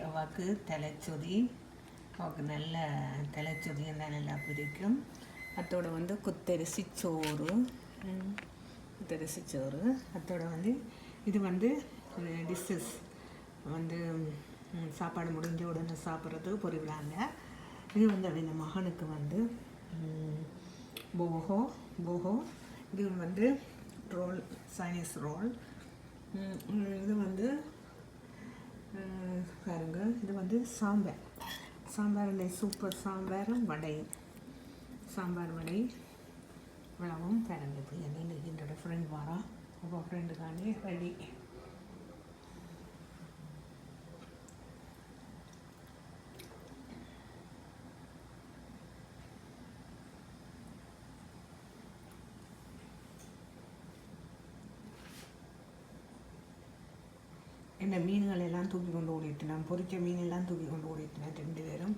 அவளுக்கு தலைச்சொதி, அவளுக்கு நல்ல தலைச்சொதி இருந்தால் நல்லா பிடிக்கும். அதோட வந்து குத்தரிசி சோறு, அதோட வந்து இது வந்து டிஷ்ஷஸ் வந்து சாப்பாடு முடிஞ்ச உடனே சாப்பிட்றது பொரிவிடாங்க. இது வந்து அவங்க மகனுக்கு வந்து போஹோ இது வந்து ரோல், சைனீஸ் ரோல். இது வந்து பாருங்க, இது வந்து சாம்பார் சூப்பர் சாம்பாரும் வடையும், சாம்பார் வடை இவ்வளவும் பாருங்க. இப்போ என்னோட ஃப்ரெண்ட் வரா, அப்போ ஃப்ரெண்டுக்காண்டி ரெடி. என்ன மீன்கள் எல்லாம் தூக்கி கொண்டு ஓடிட்டினான், பொரிச்ச மீனெல்லாம் தூக்கி கொண்டு ஓடிட்டினான் 2 பேரும்.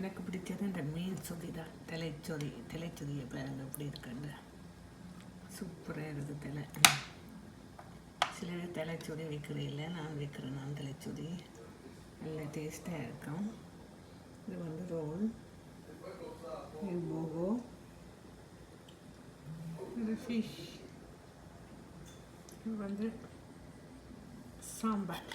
எனக்கு பிடிச்சது இந்த மீன் சொதி தான், தலைச்சொதியை பாருங்க எப்படி இருக்குன்னு, சூப்பராக இருக்குது தலை. சில தலைச்சொதி வைக்கிறதில்ல, நான் வைக்கிறேன். நான் தலைச்சொதி நல்ல டேஸ்ட்டாக இருக்கும். இது வந்து ரோல், இது போகோ, இது ஃபிஷ், இது வந்து சாம்பார்.